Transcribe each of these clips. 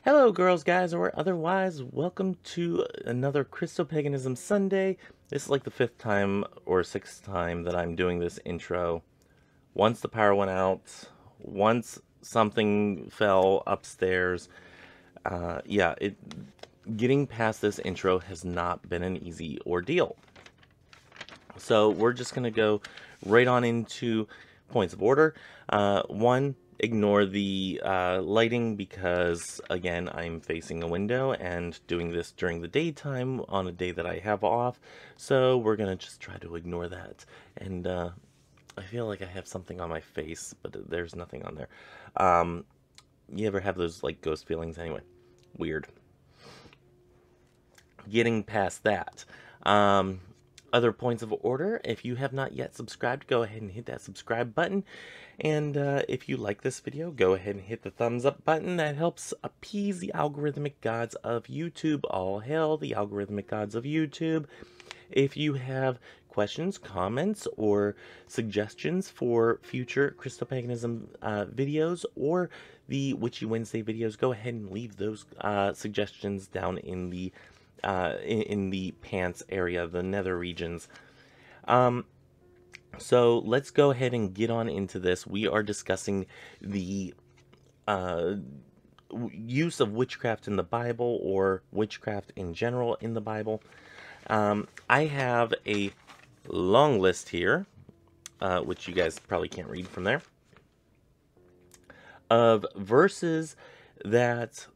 Hello, girls, guys, or otherwise. Welcome to another Christo-Paganism Sunday. This is like the fifth time or sixth time that I'm doing this intro. Once the power went out, once something fell upstairs. Getting past this intro has not been an easy ordeal. So we're just going to go right on into points of order. One, ignore the lighting because, again, I'm facing a window and doing this during the daytime on a day that I have off. So we're going to just try to ignore that. And I feel like I have something on my face, but there's nothing on there. You ever have those like ghost feelings? Anyway, weird. Getting past that. Other points of order, if you have not yet subscribed, go ahead and hit that subscribe button. And if you like this video, go ahead and hit the thumbs up button. That helps appease the algorithmic gods of YouTube. All hail the algorithmic gods of YouTube. If you have questions, comments, or suggestions for future Christo-Paganism videos or the Witchy Wednesday videos, go ahead and leave those suggestions down in the pants area, the nether regions. So let's go ahead and get on into this. We are discussing the use of witchcraft in the Bible, or witchcraft in general in the Bible. I have a long list here, which you guys probably can't read from there, of verses that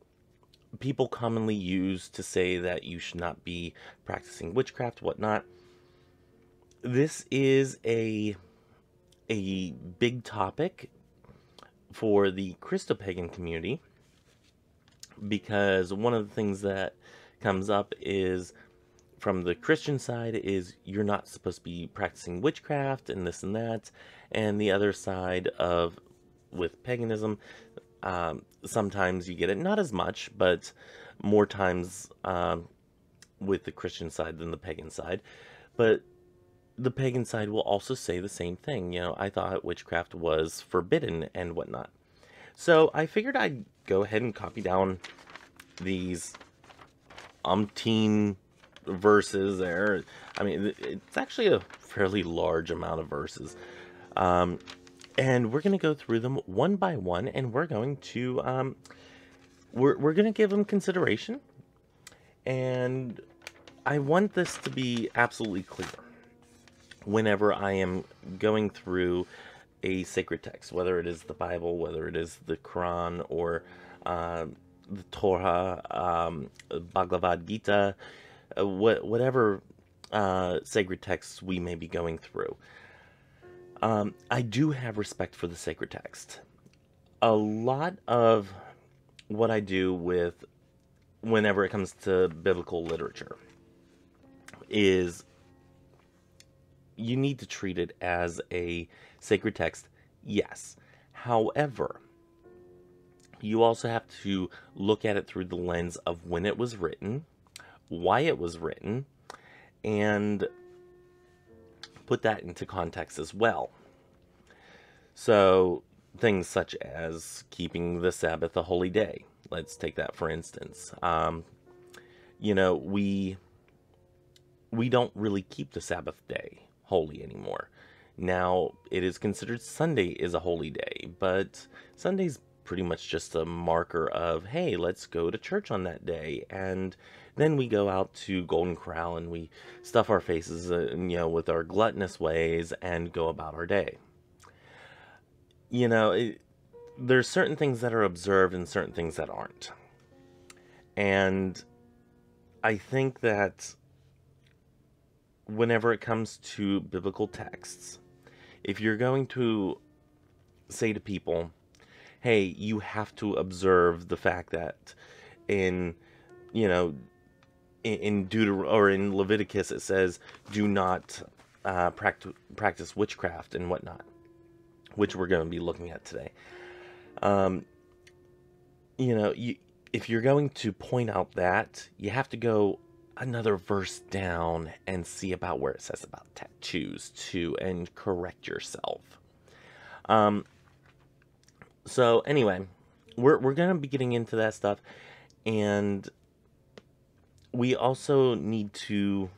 people commonly use to say that you should not be practicing witchcraft, whatnot. This is a big topic for the Christo-Pagan community, because one of the things that comes up is from the Christian side is you're not supposed to be practicing witchcraft and this and that, and the other side of with paganism, sometimes you get it, not as much, but more times with the Christian side than the pagan side. But the pagan side will also say the same thing. You know, I thought witchcraft was forbidden and whatnot. So I figured I'd go ahead and copy down these umpteen verses there. I mean, it's actually a fairly large amount of verses. And we're going to go through them one by one, and we're going to we're going to give them consideration. And I want this to be absolutely clear whenever I am going through a sacred text, whether it is the Bible, whether it is the Quran, or the Torah, Bhagavad Gita, whatever sacred texts we may be going through. I do have respect for the sacred text. A lot of what I do with whenever it comes to biblical literature is you need to treat it as a sacred text, yes. However, you also have to look at it through the lens of when it was written, why it was written, and put that into context as well. So things such as keeping the Sabbath a holy day. Let's take that for instance. You know, we don't really keep the Sabbath day holy anymore. Now, it is considered Sunday is a holy day, but Sunday's pretty much just a marker of, hey, let's go to church on that day, and then we go out to Golden Corral and we stuff our faces, you know, with our gluttonous ways and go about our day. You know, there's certain things that are observed and certain things that aren't. And I think that whenever it comes to biblical texts, if you're going to say to people, hey, you have to observe the fact that in, you know, in in Leviticus it says do not practice witchcraft and whatnot, which we're going to be looking at today. You know, if you're going to point out that, you have to go another verse down and see about where it says about tattoos too, and correct yourself. So anyway, we're going to be getting into that stuff, and we also need to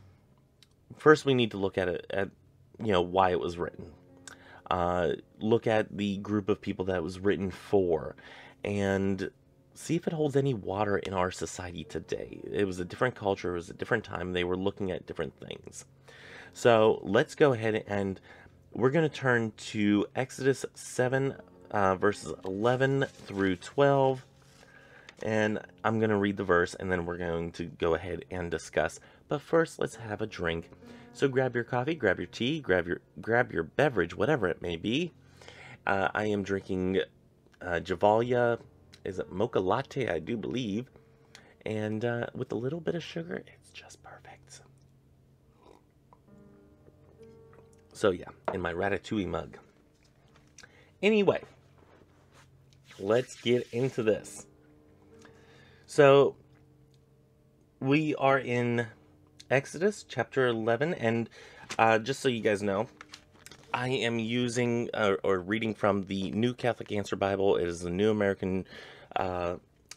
first we need to look at it at why it was written. Look at the group of people that it was written for, and see if it holds any water in our society today. It was a different culture, it was a different time, they were looking at different things. So let's go ahead and we're going to turn to Exodus 7, verses 11 through 12. And I'm going to read the verse, and then we're going to go ahead and discuss. But first, let's have a drink. So grab your coffee, grab your tea, grab your beverage, whatever it may be. I am drinking Javalia. Is it mocha latte? I do believe. And with a little bit of sugar, it's just perfect. So yeah, in my Ratatouille mug. Anyway, let's get into this. So, we are in Exodus chapter 11, and just so you guys know, I am using or reading from the New Catholic Answer Bible. It is the New American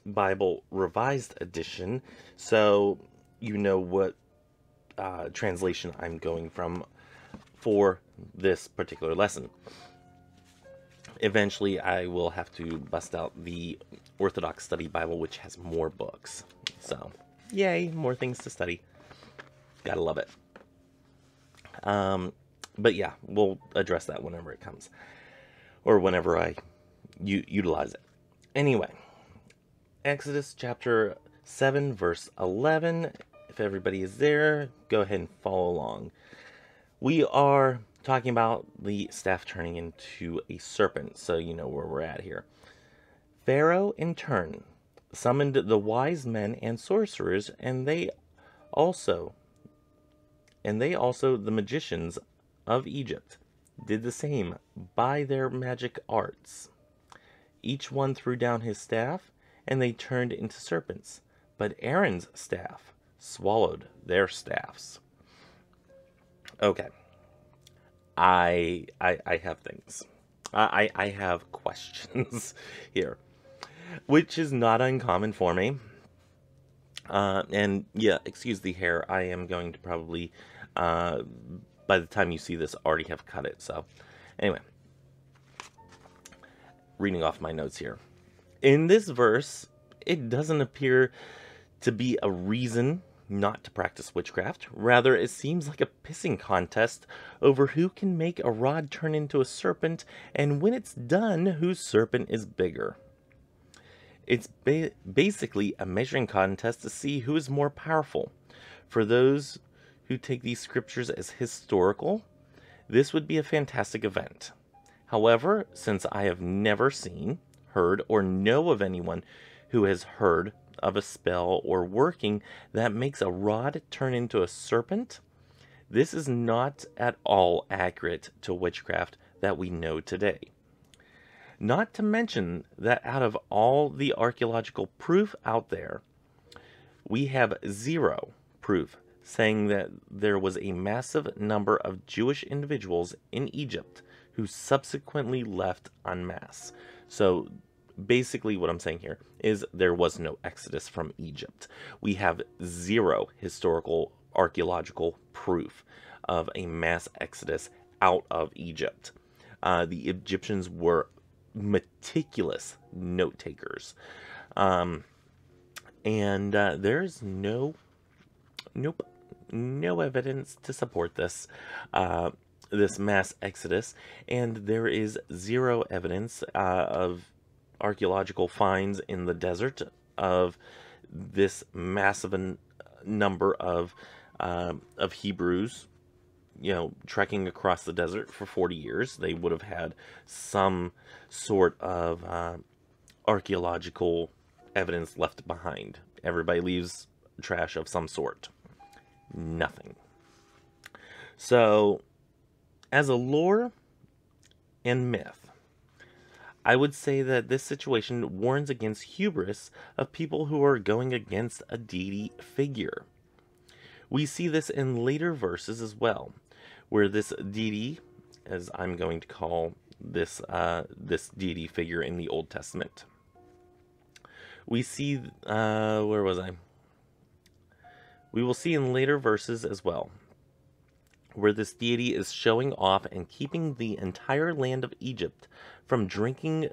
Bible Revised Edition, so you know what translation I'm going from for this particular lesson. Eventually, I will have to bust out the Orthodox Study Bible, which has more books. So, yay, more things to study. Gotta love it. But yeah, we'll address that whenever it comes. Or whenever I utilize it. Anyway, Exodus chapter 7, verse 11. If everybody is there, go ahead and follow along. We are talking about the staff turning into a serpent, so you know where we're at here. Pharaoh, in turn, summoned the wise men and sorcerers, and they also the magicians of Egypt did the same by their magic arts. Each one threw down his staff, and they turned into serpents, but Aaron's staff swallowed their staffs. Okay. I have things. I have questions here, which is not uncommon for me. And yeah, excuse the hair. I am going to probably, by the time you see this, already have cut it. So, anyway, reading off my notes here. In this verse, it doesn't appear to be a reason not to practice witchcraft. Rather, it seems like a pissing contest over who can make a rod turn into a serpent, and when it's done, whose serpent is bigger. It's basically a measuring contest to see who is more powerful. For those who take these scriptures as historical, this would be a fantastic event. However, since I have never seen, heard, or know of anyone who has heard of a spell or working that makes a rod turn into a serpent, this is not at all accurate to witchcraft that we know today. Not to mention that out of all the archaeological proof out there, we have zero proof saying that there was a massive number of Jewish individuals in Egypt who subsequently left en masse. So basically what I'm saying here is there was no exodus from Egypt. We have zero historical archaeological proof of a mass exodus out of Egypt. The Egyptians were meticulous note takers, and there's no evidence to support this this mass exodus, and there is zero evidence of archaeological finds in the desert of this massive number of Hebrews, trekking across the desert for 40 years. They would have had some sort of archaeological evidence left behind. Everybody leaves trash of some sort. Nothing. So, as a lore and myth, I would say that this situation warns against hubris of people who are going against a deity figure. We see this in later verses as well, where this deity, as I'm going to call this this deity figure in the Old Testament, We see, where was I? We will see in later verses as well, where this deity is showing off and keeping the entire land of Egypt from drinking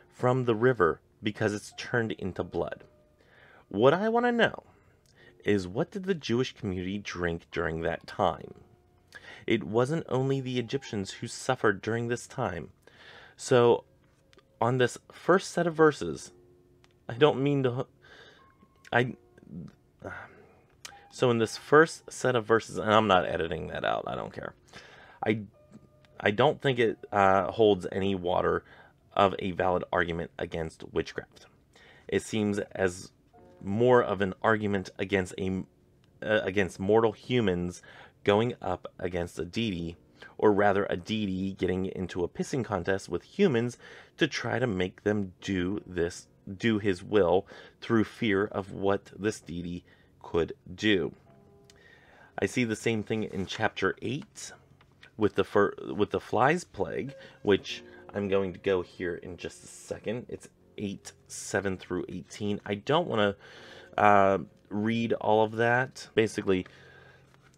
from the river because it's turned into blood. What I want to know is, what did the Jewish community drink during that time? It wasn't only the Egyptians who suffered during this time. So, on this first set of verses, I don't mean to... So in this first set of verses, and I'm not editing that out, I don't care. I don't think it holds any water of a valid argument against witchcraft. It seems as more of an argument against against mortal humans going up against a deity, or rather a deity getting into a pissing contest with humans to try to make them do his will through fear of what this deity could do. I see the same thing in chapter 8 with the flies plague, which I'm going to go here in just a second. It's 8:7 through 18. I don't want to read all of that. Basically,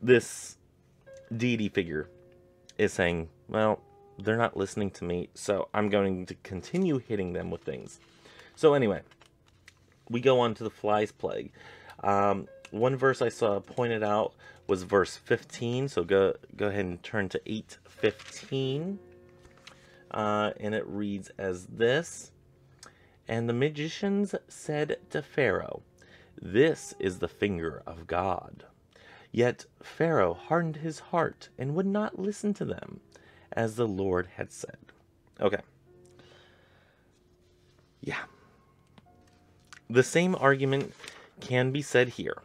this deity figure is saying, well, they're not listening to me, so I'm going to continue hitting them with things. So anyway, we go on to the flies plague. One verse I saw pointed out was verse 15, so go ahead and turn to 8:15, and it reads as this: "And the magicians said to Pharaoh, 'This is the finger of God.' Yet Pharaoh hardened his heart and would not listen to them, as the Lord had said." Okay. Yeah. The same argument can be said here.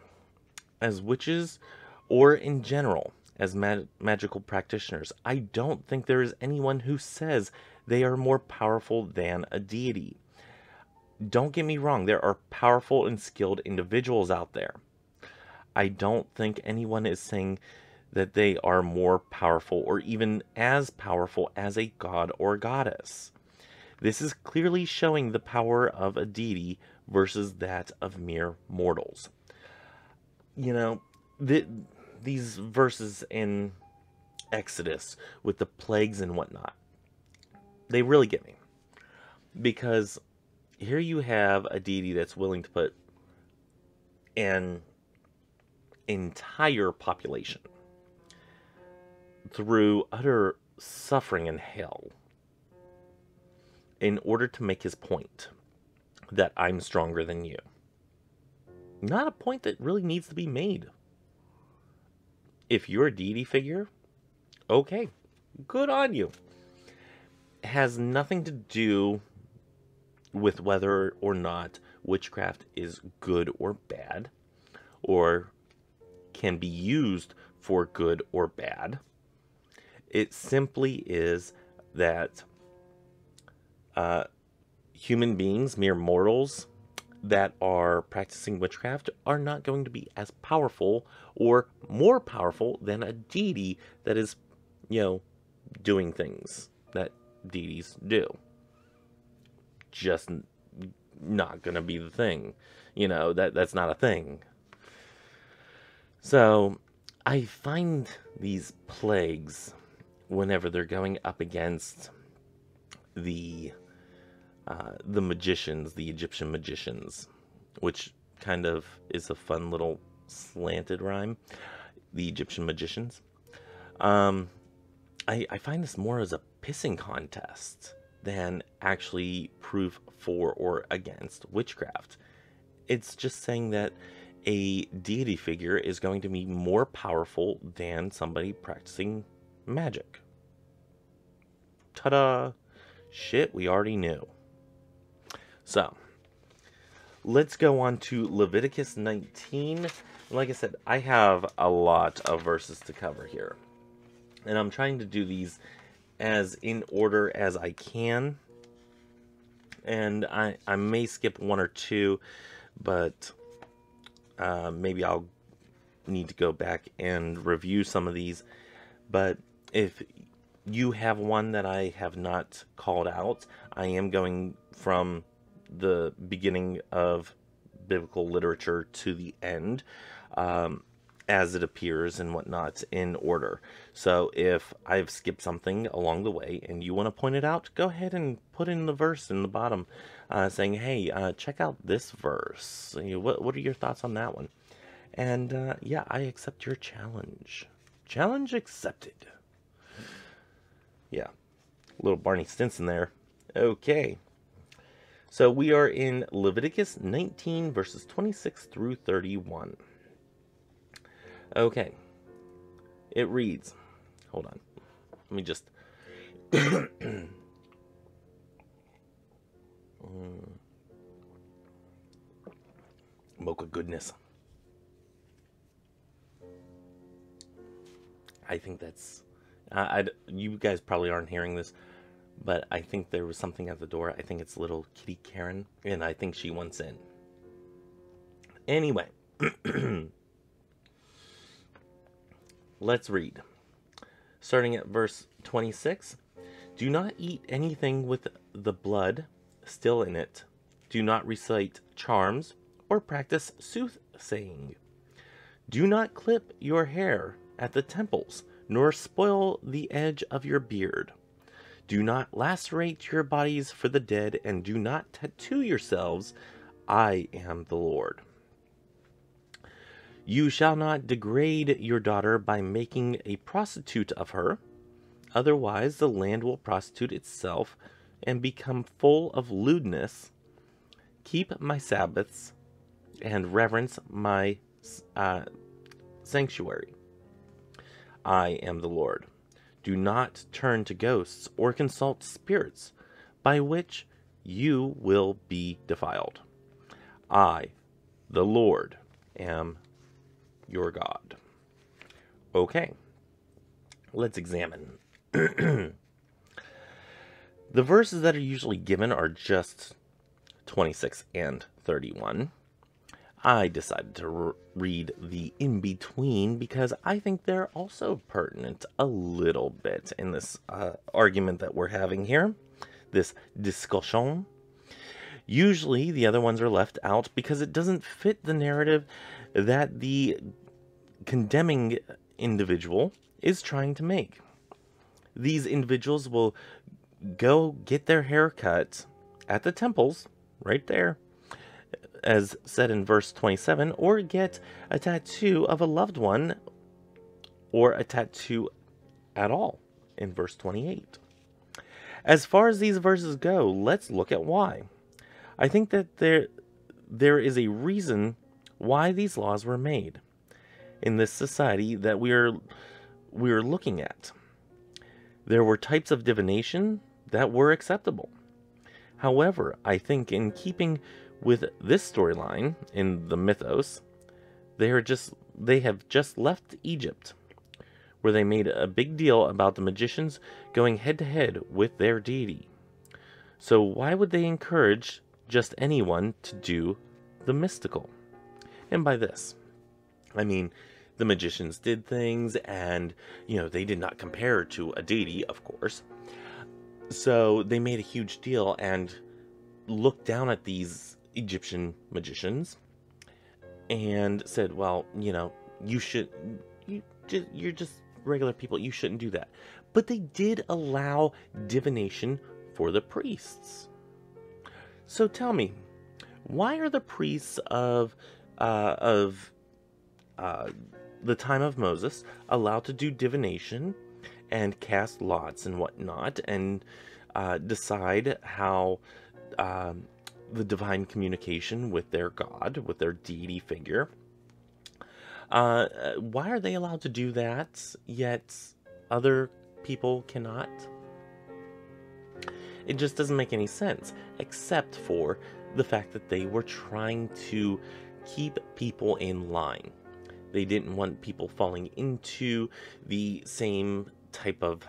As witches, or in general, as magical practitioners, I don't think there is anyone who says they are more powerful than a deity. Don't get me wrong, there are powerful and skilled individuals out there. I don't think anyone is saying that they are more powerful or even as powerful as a god or goddess. This is clearly showing the power of a deity versus that of mere mortals. You know, these verses in Exodus with the plagues and whatnot, they really get me. Because here you have a deity that's willing to put an entire population through utter suffering and hell in order to make his point that I'm stronger than you. Not a point that really needs to be made. If you're a deity figure, okay, good on you. It has nothing to do with whether or not witchcraft is good or bad, or can be used for good or bad. It simply is that human beings, mere mortals, that are practicing witchcraft are not going to be as powerful or more powerful than a deity that is, doing things that deities do. Just not going to be the thing. That's not a thing. So I find these plagues, whenever they're going up against the magicians, the Egyptian magicians, which kind of is a fun little slanted rhyme, the Egyptian magicians. I find this more as a pissing contest than actually proof for or against witchcraft. It's just saying that a deity figure is going to be more powerful than somebody practicing magic. Ta-da! Shit we already knew. So, let's go on to Leviticus 19. Like I said, I have a lot of verses to cover here. And I'm trying to do these as in order as I can. And I may skip one or two, but maybe I'll need to go back and review some of these. But if you have one that I have not called out, I am going from the beginning of biblical literature to the end, as it appears and whatnot, in order. So if I've skipped something along the way and you want to point it out, go ahead and put in the verse in the bottom, saying, hey, check out this verse. What are your thoughts on that one? And yeah, I accept your challenge. Challenge accepted. Yeah, little Barney Stinson there. Okay. So we are in Leviticus 19, verses 26 through 31. Okay. It reads, hold on. Let me just... Mocha goodness. I think that's... you guys probably aren't hearing this, but I think there was something at the door. I think it's little kitty Karen, and I think she wants in. Anyway, let's read. Starting at verse 26. Do not eat anything with the blood still in it. Do not recite charms or practice soothsaying. Do not clip your hair at the temples, nor spoil the edge of your beard. Do not lacerate your bodies for the dead, and do not tattoo yourselves. I am the Lord. You shall not degrade your daughter by making a prostitute of her. Otherwise, the land will prostitute itself and become full of lewdness. Keep my Sabbaths and reverence my sanctuary. I am the Lord. Do not turn to ghosts or consult spirits, by which you will be defiled. I, the Lord, am your God. Okay, let's examine. The verses that are usually given are just 26 and 31. I decided to read the in-between because I think they're also pertinent a little bit in this argument that we're having here, this discussion. Usually the other ones are left out because it doesn't fit the narrative that the condemning individual is trying to make. These individuals will go get their hair cut at the temples, right there, as said in verse 27, or get a tattoo of a loved one, or a tattoo at all, in verse 28. As far as these verses go, let's look at why. I think that there is a reason why these laws were made in this society that we're looking at. There were types of divination that were acceptable. However, I think in keeping with this storyline in the mythos, they have just left Egypt, where they made a big deal about the magicians going head to head with their deity. So why would they encourage just anyone to do the mystical? And by this, I mean, the magicians did things, and, they did not compare to a deity, of course. So they made a huge deal and looked down at these Egyptian magicians and said, well, you're just regular people. You shouldn't do that. But they did allow divination for the priests. So tell me, why are the priests of the time of Moses allowed to do divination and cast lots and whatnot, and decide how the divine communication with their God, with their deity figure? Why are they allowed to do that, yet other people cannot? It just doesn't make any sense, except for the fact that they were trying to keep people in line. They didn't want people falling into the same type of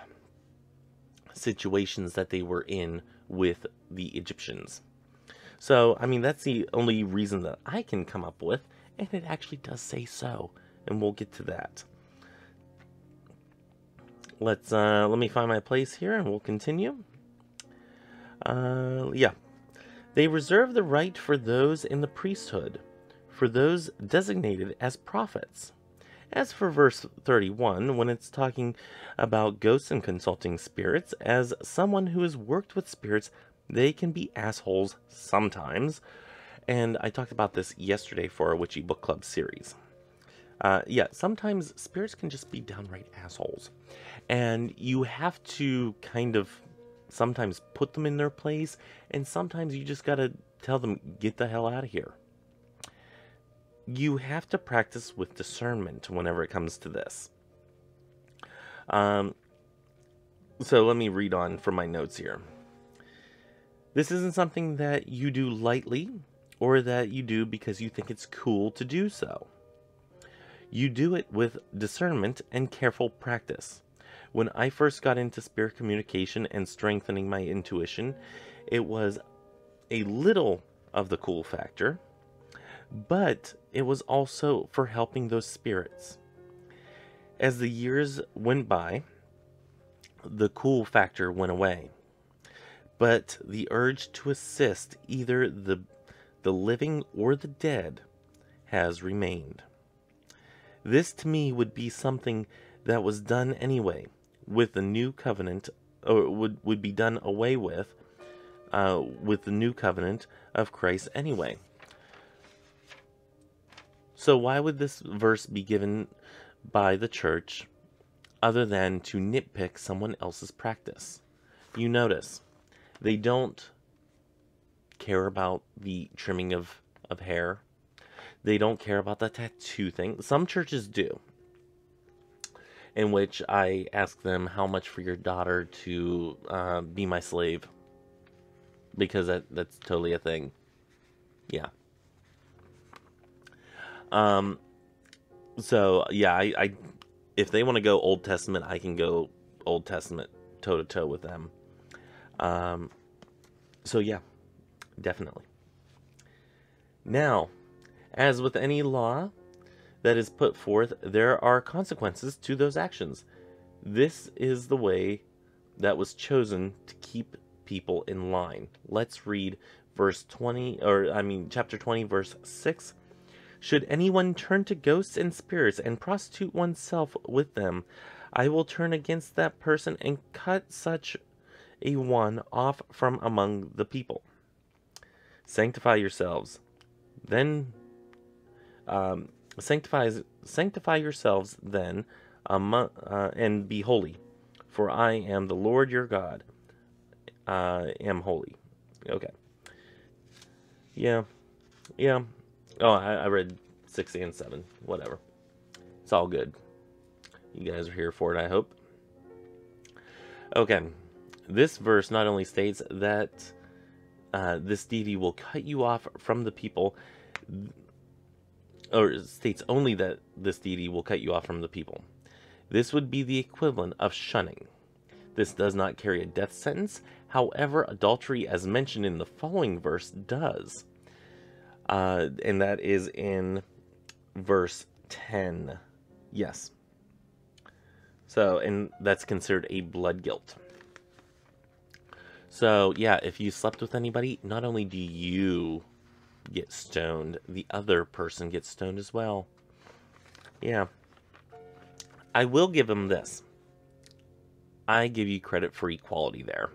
situations that they were in with the Egyptians. So, I mean, that's the only reason that I can come up with, and it actually does say so, and we'll get to that. Let me find my place here, and we'll continue. Yeah. They reserve the right for those in the priesthood, for those designated as prophets. As for verse 31, when it's talking about ghosts and consulting spirits, as someone who has worked with spirits, they can be assholes sometimes. And I talked about this yesterday for our Witchy Book Club series. Yeah, sometimes spirits can just be downright assholes. And you have to kind of sometimes put them in their place, and sometimes you just gotta tell them, get the hell out of here. You have to practice with discernment whenever it comes to this. So let me read on from my notes here. This isn't something that you do lightly, or that you do because you think it's cool to do so. You do it with discernment and careful practice. When I first got into spirit communication and strengthening my intuition, it was a little of the cool factor, but it was also for helping those spirits. As the years went by, the cool factor went away, but the urge to assist either the living or the dead has remained. This to me would be something that was done anyway with the new covenant, or would be done away with the new covenant of Christ anyway. So why would this verse be given by the church other than to nitpick someone else's practice? You notice, they don't care about the trimming of hair. They don't care about the tattoo thing. Some churches do, in which I ask them, how much for your daughter to be my slave? Because that's totally a thing. Yeah. So yeah, I if they want to go Old Testament, I can go Old Testament toe to toe with them. So yeah, definitely. Now, as with any law that is put forth, there are consequences to those actions. This is the way that was chosen to keep people in line. Let's read chapter 20, verse 6. Should anyone turn to ghosts and spirits and prostitute oneself with them, I will turn against that person and cut such a one off from among the people. Sanctify yourselves, then sanctify yourselves then, and be holy, for I am the Lord your God. I am holy. Okay. Yeah. Oh, I read 6 and 7. Whatever. It's all good. You guys are here for it, I hope. Okay. This verse not only states that this deity will cut you off from the people, or states only that this deity will cut you off from the people. This would be the equivalent of shunning. This does not carry a death sentence. However, adultery, as mentioned in the following verse, does. And that is in verse 10. Yes. So, and that's considered a blood guilt. So, yeah, if you slept with anybody, not only do you get stoned, the other person gets stoned as well. Yeah. I will give him this. I give you credit for equality there,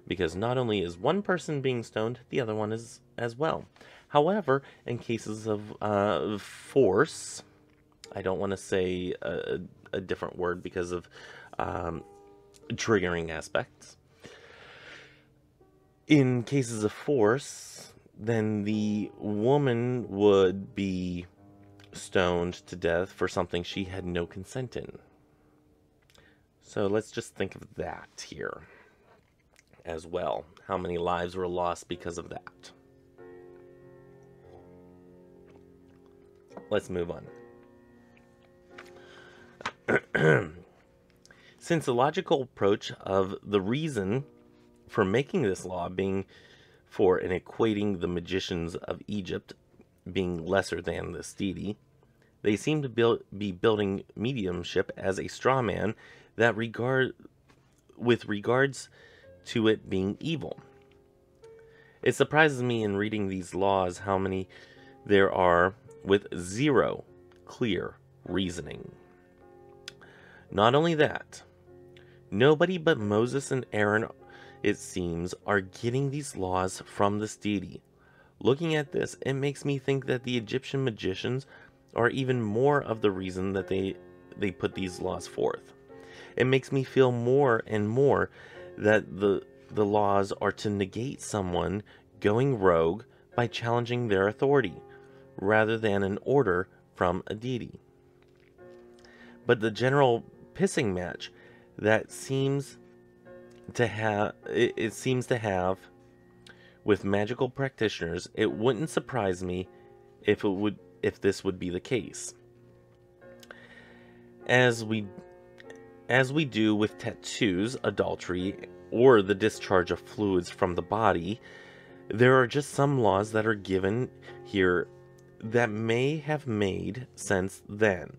because not only is one person being stoned, the other one is as well. However, in cases of force, I don't want to say a different word because of triggering aspects. In cases of force, then the woman would be stoned to death for something she had no consent in. So let's just think of that here as well. How many lives were lost because of that? Let's move on. Since the logical approach of the reason for making this law being for and equating the magicians of Egypt being lesser than this deity, they seem to be building mediumship as a straw man that with regards to it being evil. It surprises me in reading these laws how many there are with zero clear reasoning. Not only that, nobody but Moses and Aaron, it seems, are getting these laws from this deity. Looking at this, it makes me think that the Egyptian magicians are even more of the reason that they put these laws forth. It makes me feel more and more that the laws are to negate someone going rogue by challenging their authority, rather than an order from a deity. But the general pissing match that seems to have with magical practitioners, it wouldn't surprise me if this would be the case. As we do with tattoos, adultery, or the discharge of fluids from the body, there are just some laws that are given here that may have made sense then,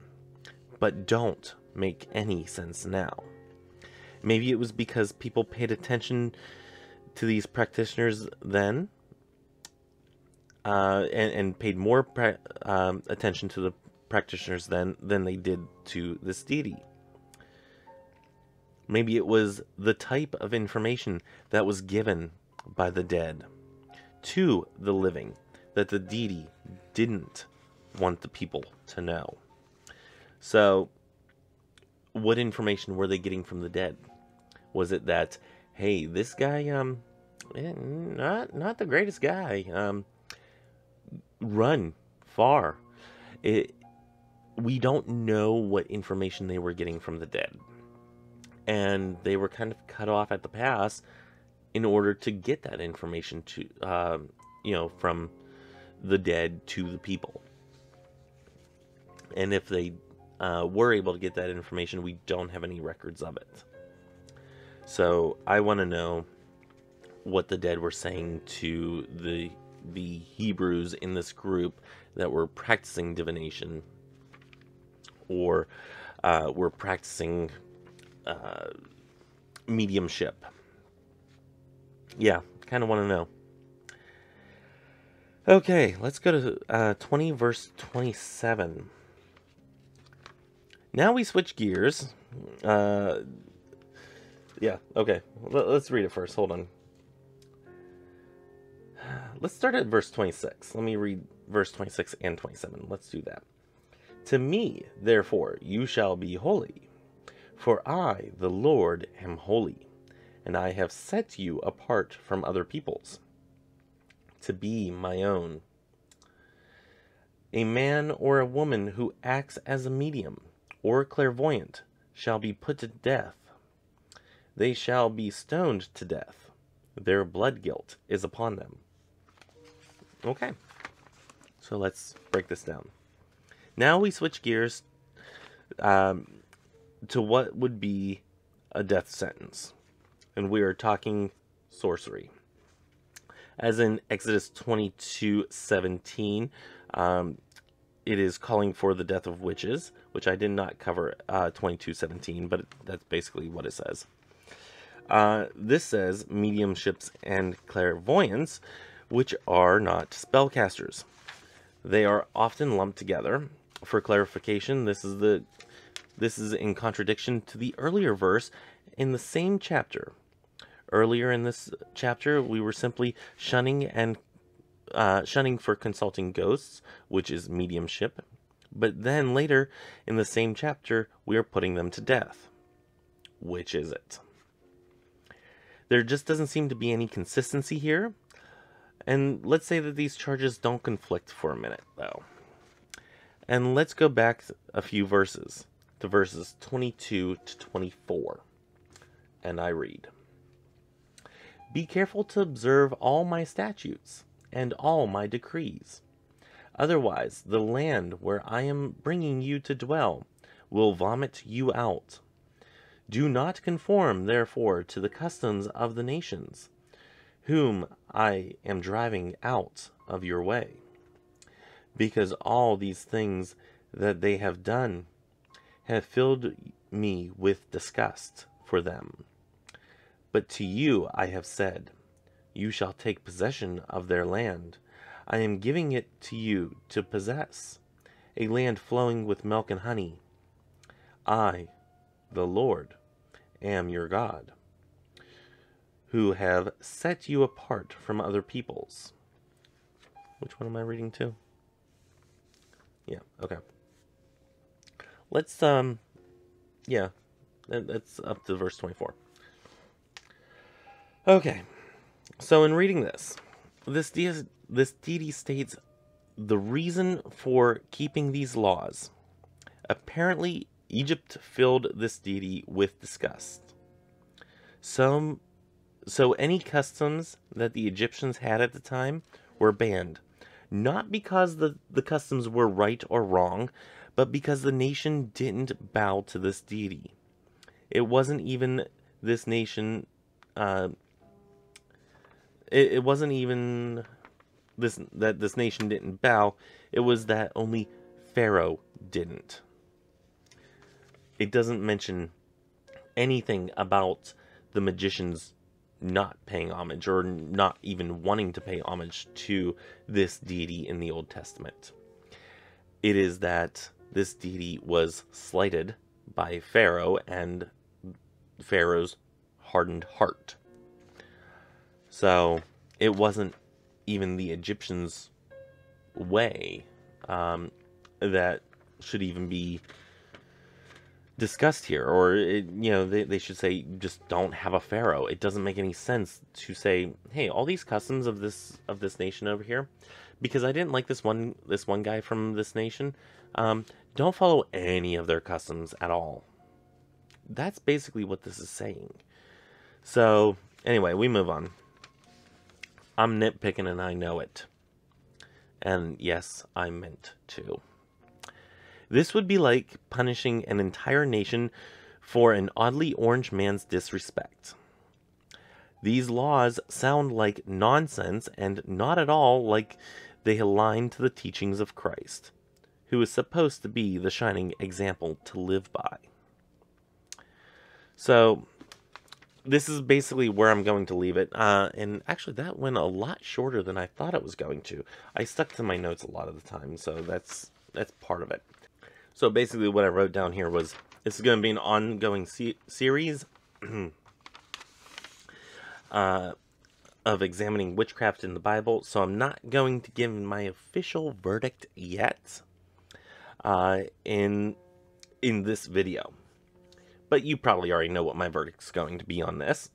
but don't make any sense now. Maybe it was because people paid attention to these practitioners then, and paid more attention to the practitioners then than they did to this deity. Maybe it was the type of information that was given by the dead to the living that the deity didn't want the people to know. So, what information were they getting from the dead? Was it that, hey, this guy, not the greatest guy, run far? We don't know what information they were getting from the dead. And they were kind of cut off at the pass in order to get that information to, from the dead to the people. And if they were able to get that information, we don't have any records of it. So I want to know what the dead were saying to the Hebrews in this group that were practicing divination, or were practicing mediumship. Yeah, kind of want to know. Okay, let's go to 20 verse 27. Now we switch gears. Yeah, okay. Let's read it first. Hold on. Let's start at verse 26. Let me read verse 26 and 27. Let's do that. To me, therefore, you shall be holy, for I, the Lord, am holy, and I have set you apart from other peoples, to be my own. A man or a woman who acts as a medium or clairvoyant shall be put to death. They shall be stoned to death. Their blood guilt is upon them. Okay, so let's break this down. Now we switch gears to what would be a death sentence. And we are talking sorcery. As in Exodus 22:17, it is calling for the death of witches, which I did not cover 22:17, but that's basically what it says. This says mediumships and clairvoyants, which are not spellcasters. They are often lumped together. For clarification, this is in contradiction to the earlier verse in the same chapter. Earlier in this chapter, we were simply shunning for consulting ghosts, which is mediumship. But then later in the same chapter, we are putting them to death. Which is it? There just doesn't seem to be any consistency here. And let's say that these charges don't conflict for a minute, though. And let's go back a few verses, to verses 22 to 24. And I read, Be careful to observe all my statutes and all my decrees. Otherwise, the land where I am bringing you to dwell will vomit you out. Do not conform, therefore, to the customs of the nations, whom I am driving out of your way, because all these things that they have done have filled me with disgust for them. But to you I have said, you shall take possession of their land. I am giving it to you to possess, a land flowing with milk and honey. I, the Lord, am your God, who have set you apart from other peoples. Which one am I reading to? Yeah, okay. Let's, yeah, that's up to verse 24. Okay, so in reading this deity states the reason for keeping these laws. Apparently, Egypt filled this deity with disgust. So any customs that the Egyptians had at the time were banned. Not because the customs were right or wrong, but because the nation didn't bow to this deity. It wasn't even this nation, it wasn't even that this nation didn't bow, it was that only Pharaoh didn't. It doesn't mention anything about the magicians not paying homage or not even wanting to pay homage to this deity in the Old Testament. It is that this deity was slighted by Pharaoh and Pharaoh's hardened heart. So it wasn't even the Egyptians' way that should even be discussed here, or they should say just don't have a pharaoh. It doesn't make any sense to say, hey, all these customs of this nation over here, because I didn't like this one guy from this nation, don't follow any of their customs at all. That's basically what this is saying. So anyway, we move on. I'm nitpicking and I know it, and yes, I meant to. This would be like punishing an entire nation for an oddly orange man's disrespect. These laws sound like nonsense and not at all like they align to the teachings of Christ, who is supposed to be the shining example to live by. So, this is basically where I'm going to leave it. And actually, that went a lot shorter than I thought it was going to. I stuck to my notes a lot of the time, so that's part of it. So basically what I wrote down here was, this is going to be an ongoing series of examining witchcraft in the Bible. So I'm not going to give my official verdict yet in this video. But you probably already know what my verdict's going to be on this.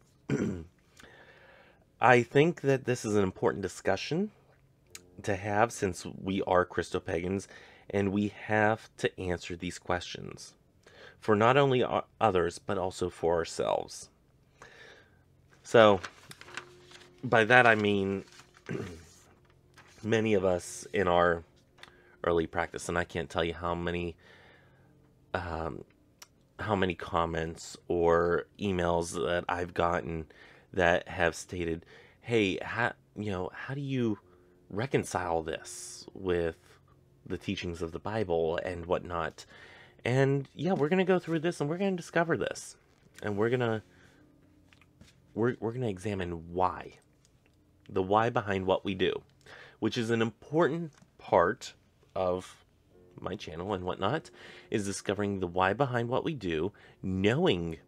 I think that this is an important discussion to have, since we are Christo-Pagans, and we have to answer these questions for not only others, but also for ourselves. So, by that I mean, many of us in our early practice, and I can't tell you how many comments or emails that I've gotten that have stated, hey, how do you reconcile this with the teachings of the Bible and whatnot? And yeah, we're gonna go through this and we're gonna discover this, and we're gonna examine the why behind what we do, which is an important part of my channel and whatnot, is discovering the why behind what we do, knowing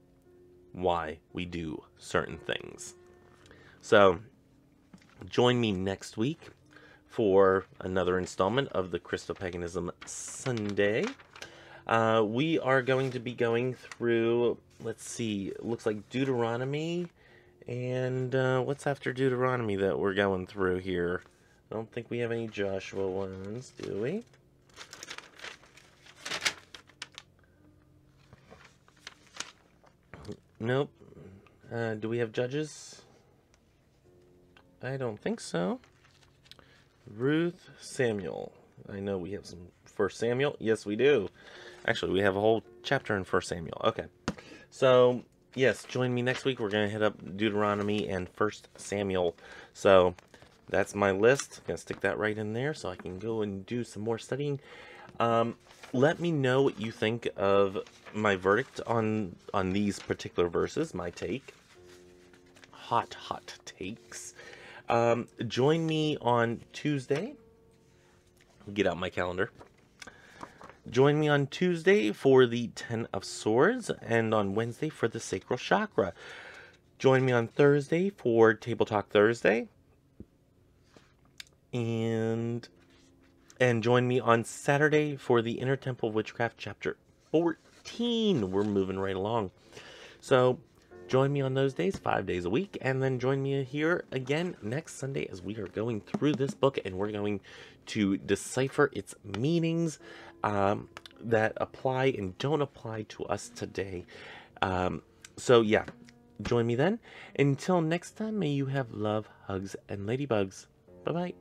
why we do certain things. So join me next week for another installment of the Christo-Paganism Sunday. We are going to be going through, let's see, it looks like Deuteronomy, and what's after Deuteronomy that we're going through here? I don't think we have any Joshua ones, do we? Nope. Do we have Judges? I don't think so. Ruth, Samuel. I know we have some 1 Samuel. Yes, we do. Actually, we have a whole chapter in 1 Samuel. Okay. So, yes, join me next week. We're going to hit up Deuteronomy and 1 Samuel. So, that's my list. I'm going to stick that right in there so I can go and do some more studying. Let me know what you think of my verdict on these particular verses, my take. Hot takes. Join me on Tuesday. Get out my calendar. Join me on Tuesday for the Ten of Swords, and on Wednesday for the Sacral Chakra. Join me on Thursday for Table Talk Thursday. And join me on Saturday for the Inner Temple Witchcraft Chapter 14. We're moving right along. So join me on those days, 5 days a week, and then join me here again next Sunday as we are going through this book, and we're going to decipher its meanings that apply and don't apply to us today. So yeah, join me then. Until next time, may you have love, hugs, and ladybugs. Bye-bye.